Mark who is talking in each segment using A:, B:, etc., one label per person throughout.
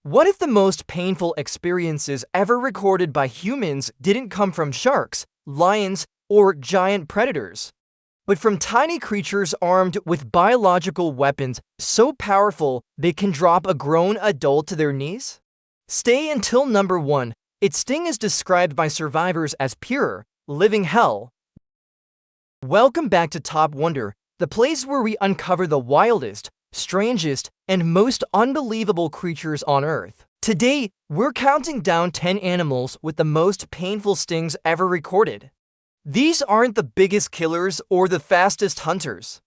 A: What if the most painful experiences ever recorded by humans didn't come from sharks, lions, or giant predators, but from tiny creatures armed with biological weapons so powerful they can drop a grown adult to their knees? Stay until number 1. Its sting is described by survivors as pure, living hell. Welcome back to Top Wonder, the place where we uncover the wildest, strangest, and most unbelievable creatures on Earth. Today, we're counting down 10 animals with the most painful stings ever recorded. These aren't the biggest killers or the fastest hunters.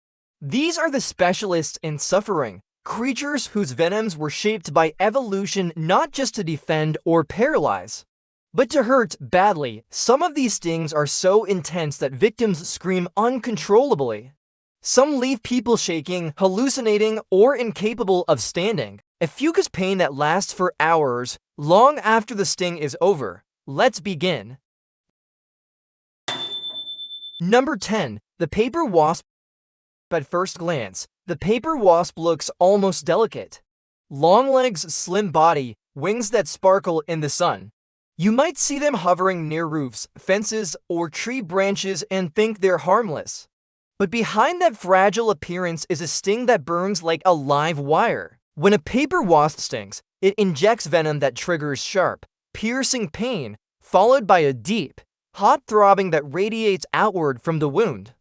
A: These are the specialists in suffering, creatures whose venoms were shaped by evolution not just to defend or paralyze, but to hurt badly. Some of these stings are so intense that victims scream uncontrollably. Some leave people shaking, hallucinating, or incapable of standing. A fucus pain that lasts for hours, long after the sting is over. Let's begin. Number 10. The paper wasp. At first glance, the paper wasp looks almost delicate. Long legs, slim body, wings that sparkle in the sun. You might see them hovering near roofs, fences, or tree branches and think they're harmless. But behind that fragile appearance is a sting that burns like a live wire. When a paper wasp stings, it injects venom that triggers sharp, piercing pain, followed by a deep, hot throbbing that radiates outward from the wound.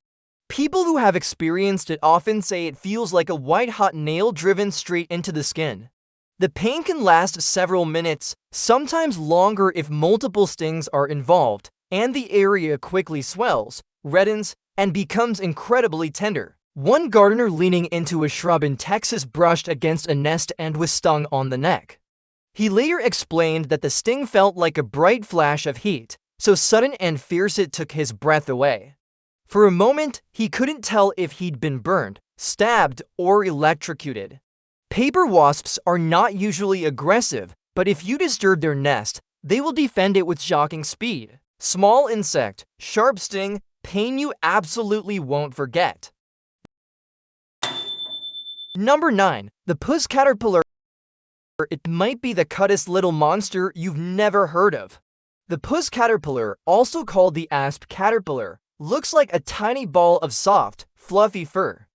A: People who have experienced it often say it feels like a white-hot nail driven straight into the skin. The pain can last several minutes, sometimes longer if multiple stings are involved, and the area quickly swells, reddens, and becomes incredibly tender. One gardener leaning into a shrub in Texas brushed against a nest and was stung on the neck. He later explained that the sting felt like a bright flash of heat, so sudden and fierce it took his breath away. For a moment, he couldn't tell if he'd been burned, stabbed, or electrocuted. Paper wasps are not usually aggressive, but if you disturb their nest, they will defend it with shocking speed. Small insect, sharp sting, pain you absolutely won't forget. Number 9. The puss caterpillar. It might be the cuttest little monster you've never heard of. The puss caterpillar, also called the asp caterpillar, looks like a tiny ball of soft, fluffy fur.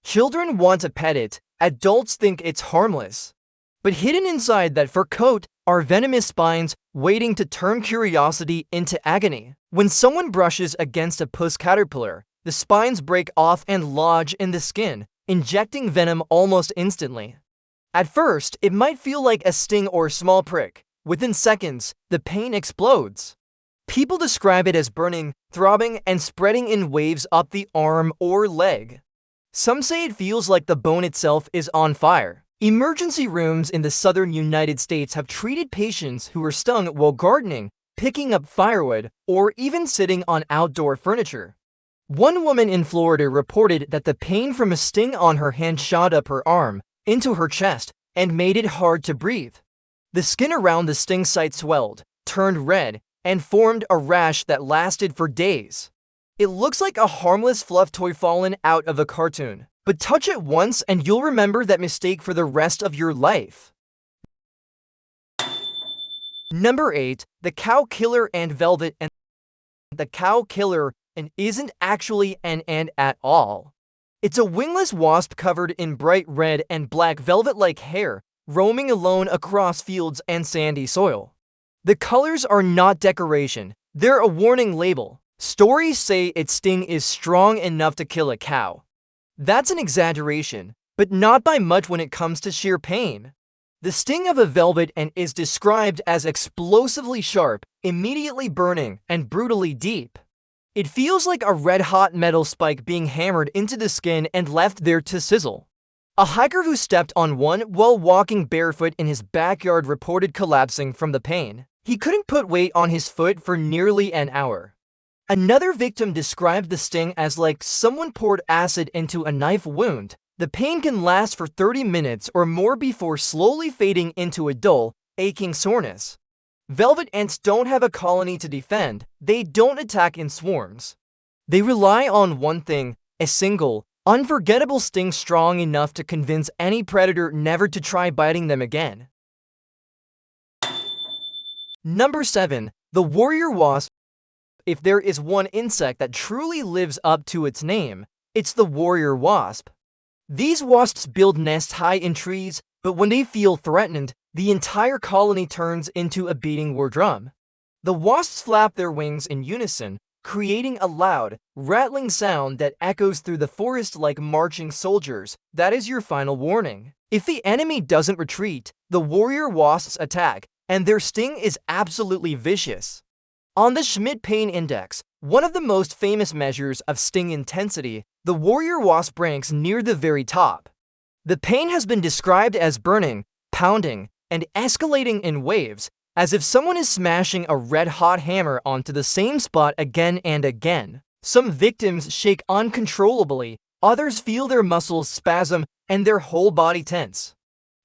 A: Children want to pet it, adults think it's harmless. But hidden inside that fur coat are venomous spines waiting to turn curiosity into agony. When someone brushes against a puss caterpillar, the spines break off and lodge in the skin, injecting venom almost instantly. At first, it might feel like a sting or small prick. Within seconds, the pain explodes. People describe it as burning, throbbing, and spreading in waves up the arm or leg. Some say it feels like the bone itself is on fire. Emergency rooms in the southern United States have treated patients who were stung while gardening, picking up firewood, or even sitting on outdoor furniture. One woman in Florida reported that the pain from a sting on her hand shot up her arm, into her chest, and made it hard to breathe. The skin around the sting site swelled, turned red, and formed a rash that lasted for days. It looks like a harmless fluff toy fallen out of a cartoon, but touch it once and you'll remember that mistake for the rest of your life. Number 8. The cow killer ant velvet ant. The cow killer ant isn't actually an ant at all. It's a wingless wasp covered in bright red and black velvet-like hair, roaming alone across fields and sandy soil. The colors are not decoration, they're a warning label. Stories say its sting is strong enough to kill a cow. That's an exaggeration, but not by much when it comes to sheer pain. The sting of a velvet ant is described as explosively sharp, immediately burning, and brutally deep. It feels like a red-hot metal spike being hammered into the skin and left there to sizzle. A hiker who stepped on one while walking barefoot in his backyard reported collapsing from the pain. He couldn't put weight on his foot for nearly an hour. Another victim described the sting as like someone poured acid into a knife wound. The pain can last for 30 minutes or more before slowly fading into a dull, aching soreness. Velvet ants don't have a colony to defend. They don't attack in swarms. They rely on one thing, a single, unforgettable sting strong enough to convince any predator never to try biting them again. Number 7. The warrior wasp. If there is one insect that truly lives up to its name, it's the warrior wasp. These wasps build nests high in trees, but when they feel threatened, the entire colony turns into a beating war drum. The wasps flap their wings in unison, creating a loud, rattling sound that echoes through the forest like marching soldiers. That is your final warning. If the enemy doesn't retreat, the warrior wasps attack, and their sting is absolutely vicious. On the Schmidt Pain Index, one of the most famous measures of sting intensity, the warrior wasp ranks near the very top. The pain has been described as burning, pounding, and escalating in waves, as if someone is smashing a red-hot hammer onto the same spot again and again. Some victims shake uncontrollably, others feel their muscles spasm and their whole body tense.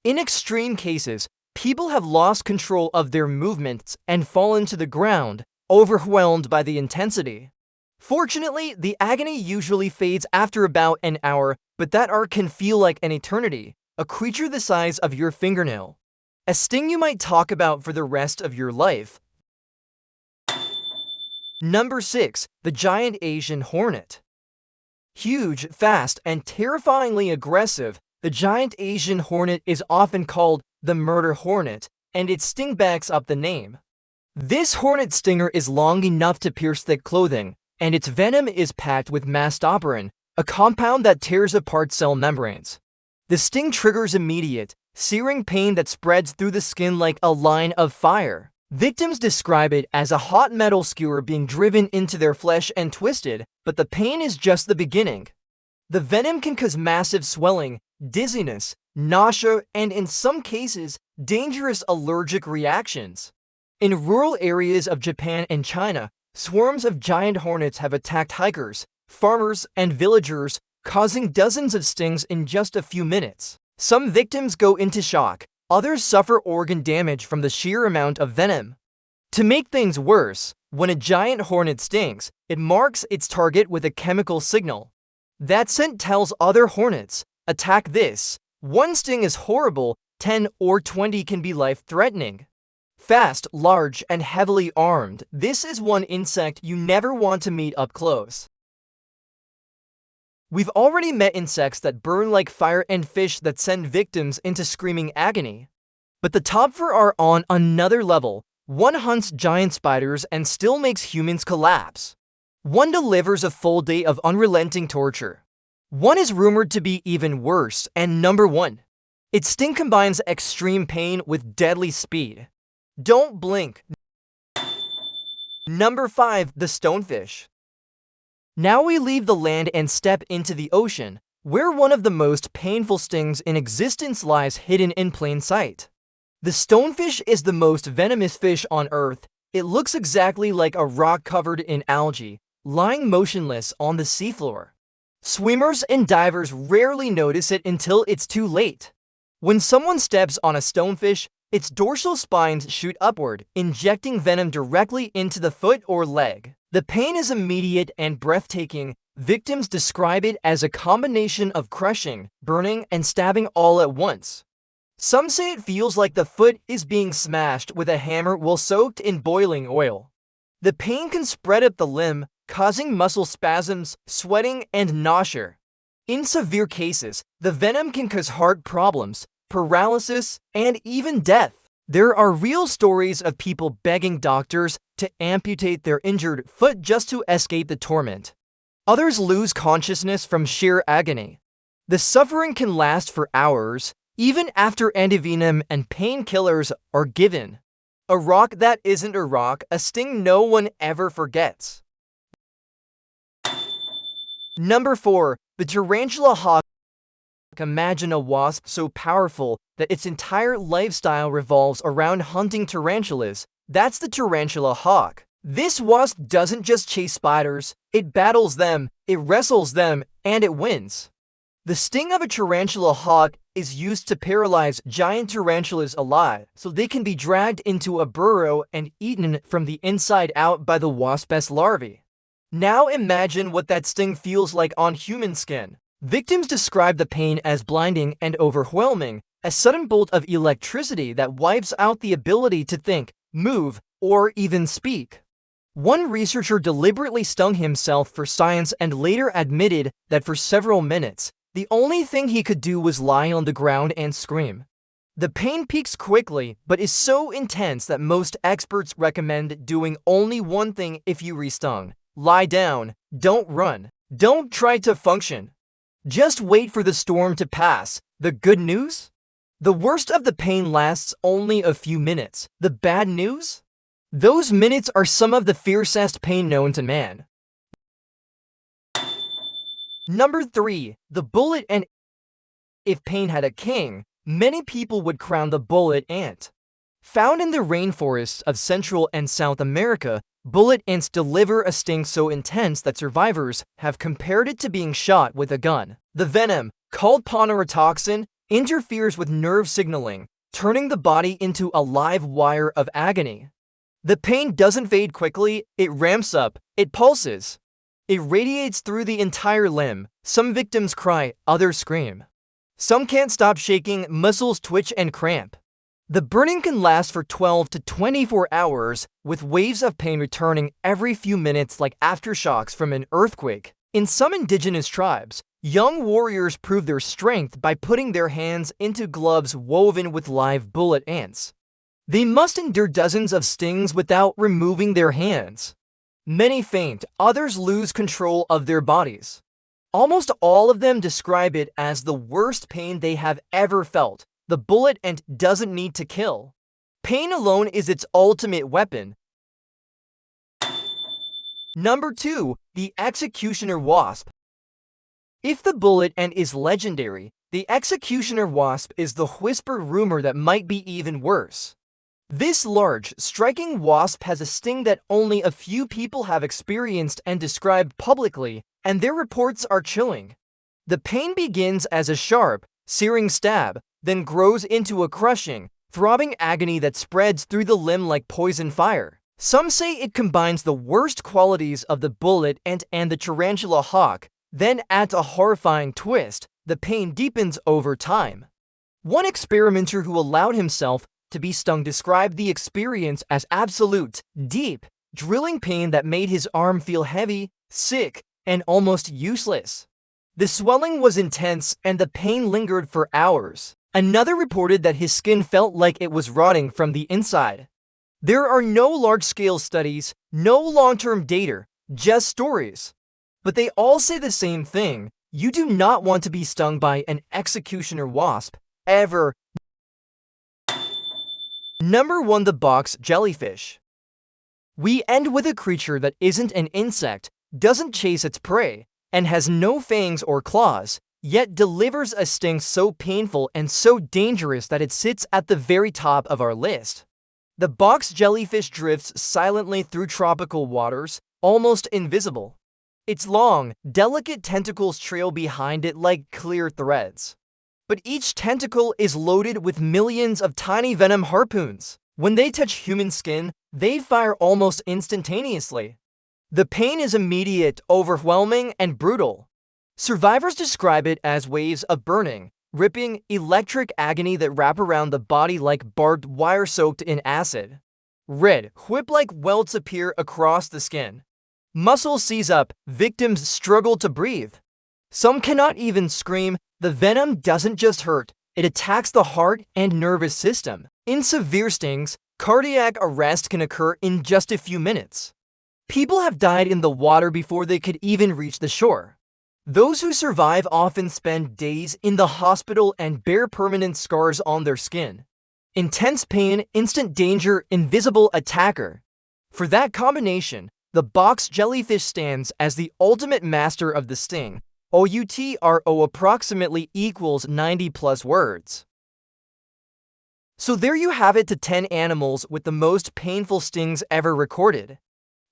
A: In extreme cases, people have lost control of their movements and fallen to the ground, overwhelmed by the intensity. Fortunately, the agony usually fades after about an hour, but that hour can feel like an eternity, a creature the size of your fingernail. A sting you might talk about for the rest of your life. Number 6. The giant Asian hornet. Huge, fast, and terrifyingly aggressive, the giant Asian hornet is often called the murder hornet, and its sting backs up the name. This hornet stinger is long enough to pierce thick clothing, and its venom is packed with mastoperin, a compound that tears apart cell membranes. The sting triggers immediate, searing pain that spreads through the skin like a line of fire. Victims describe it as a hot metal skewer being driven into their flesh and twisted, but the pain is just the beginning. The venom can cause massive swelling, dizziness, nausea, and in some cases, dangerous allergic reactions. In rural areas of Japan and China, swarms of giant hornets have attacked hikers, farmers, and villagers, causing dozens of stings in just a few minutes. Some victims go into shock, others suffer organ damage from the sheer amount of venom. To make things worse, when a giant hornet stings, it marks its target with a chemical signal. That scent tells other hornets, attack this. One sting is horrible, 10 or 20 can be life-threatening. Fast, large, and heavily armed, this is one insect you never want to meet up close. We've already met insects that burn like fire and fish that send victims into screaming agony. But the top 4 are on another level. One hunts giant spiders and still makes humans collapse. One delivers a full day of unrelenting torture. One is rumored to be even worse, and number 1. Its sting combines extreme pain with deadly speed. Don't blink. Number 5. The stonefish. Now we leave the land and step into the ocean, where one of the most painful stings in existence lies hidden in plain sight. The stonefish is the most venomous fish on Earth. It looks exactly like a rock covered in algae, lying motionless on the seafloor. Swimmers and divers rarely notice it until it's too late. When someone steps on a stonefish, its dorsal spines shoot upward, injecting venom directly into the foot or leg. The pain is immediate and breathtaking. Victims describe it as a combination of crushing, burning, and stabbing all at once. Some say it feels like the foot is being smashed with a hammer while soaked in boiling oil. The pain can spread up the limb, causing muscle spasms, sweating, and nausea. In severe cases, the venom can cause heart problems, paralysis, and even death. There are real stories of people begging doctors to amputate their injured foot just to escape the torment. Others lose consciousness from sheer agony. The suffering can last for hours, even after antivenom and painkillers are given. A rock that isn't a rock, a sting no one ever forgets. Number 4. The tarantula hawk. Imagine a wasp so powerful that its entire lifestyle revolves around hunting tarantulas. That's the tarantula hawk. This wasp doesn't just chase spiders, it battles them, it wrestles them, and it wins. The sting of a tarantula hawk is used to paralyze giant tarantulas alive, so they can be dragged into a burrow and eaten from the inside out by the wasp's larvae. Now imagine what that sting feels like on human skin. Victims describe the pain as blinding and overwhelming, a sudden bolt of electricity that wipes out the ability to think, move, or even speak. One researcher deliberately stung himself for science and later admitted that for several minutes, the only thing he could do was lie on the ground and scream. The pain peaks quickly, but is so intense that most experts recommend doing only one thing if you restung. Lie down, don't run, don't try to function. Just wait for the storm to pass. The good news? The worst of the pain lasts only a few minutes. The bad news? Those minutes are some of the fiercest pain known to man. Number 3. The bullet ant. If pain had a king, many people would crown the bullet ant. Found in the rainforests of Central and South America, bullet ants deliver a sting so intense that survivors have compared it to being shot with a gun. The venom, called ponerotoxin, interferes with nerve signaling, turning the body into a live wire of agony. The pain doesn't fade quickly, it ramps up, it pulses. It radiates through the entire limb. Some victims cry, others scream. Some can't stop shaking, muscles twitch and cramp. The burning can last for 12 to 24 hours, with waves of pain returning every few minutes like aftershocks from an earthquake. In some indigenous tribes, young warriors prove their strength by putting their hands into gloves woven with live bullet ants. They must endure dozens of stings without removing their hands. Many faint, others lose control of their bodies. Almost all of them describe it as the worst pain they have ever felt. The bullet ant doesn't need to kill. Pain alone is its ultimate weapon. Number 2. The executioner wasp. If the bullet ant is legendary, the executioner wasp is the whispered rumor that might be even worse. This large, striking wasp has a sting that only a few people have experienced and described publicly, and their reports are chilling. The pain begins as a sharp, searing stab, then grows into a crushing, throbbing agony that spreads through the limb like poison fire. Some say it combines the worst qualities of the bullet ant and the tarantula hawk, then adds a horrifying twist. The pain deepens over time. One experimenter who allowed himself to be stung described the experience as absolute, deep, drilling pain that made his arm feel heavy, sick, and almost useless. The swelling was intense and the pain lingered for hours. Another reported that his skin felt like it was rotting from the inside. There are no large-scale studies, no long-term data, just stories. But they all say the same thing: you do not want to be stung by an executioner wasp, ever. Number 1. The box jellyfish. We end with a creature that isn't an insect, doesn't chase its prey, and has no fangs or claws, yet delivers a sting so painful and so dangerous that it sits at the very top of our list. The box jellyfish drifts silently through tropical waters, almost invisible. Its long, delicate tentacles trail behind it like clear threads. But each tentacle is loaded with millions of tiny venom harpoons. When they touch human skin, they fire almost instantaneously. The pain is immediate, overwhelming, and brutal. Survivors describe it as waves of burning, ripping, electric agony that wrap around the body like barbed wire soaked in acid. Red, whip-like welts appear across the skin. Muscles seize up, victims struggle to breathe. Some cannot even scream. The venom doesn't just hurt, it attacks the heart and nervous system. In severe stings, cardiac arrest can occur in just a few minutes. People have died in the water before they could even reach the shore. Those who survive often spend days in the hospital and bear permanent scars on their skin. Intense pain, instant danger, invisible attacker. For that combination, the box jellyfish stands as the ultimate master of the sting. OUTRO approximately equals 90 plus words. So there you have it, to 10 animals with the most painful stings ever recorded.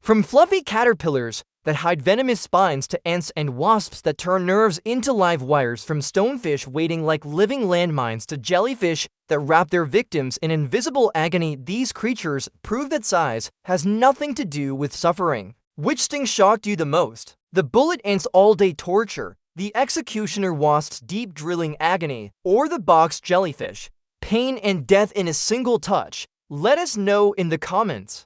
A: From fluffy caterpillars that hide venomous spines to ants and wasps that turn nerves into live wires, from stonefish waiting like living landmines to jellyfish that wrap their victims in invisible agony, these creatures prove that size has nothing to do with suffering. Which sting shocked you the most? The bullet ant's all-day torture, the executioner wasp's deep drilling agony, or the box jellyfish, pain and death in a single touch? Let us know in the comments.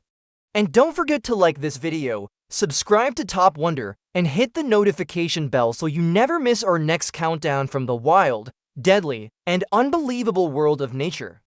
A: And don't forget to like this video, subscribe to Top Wonder, and hit the notification bell so you never miss our next countdown from the wild, deadly, and unbelievable world of nature.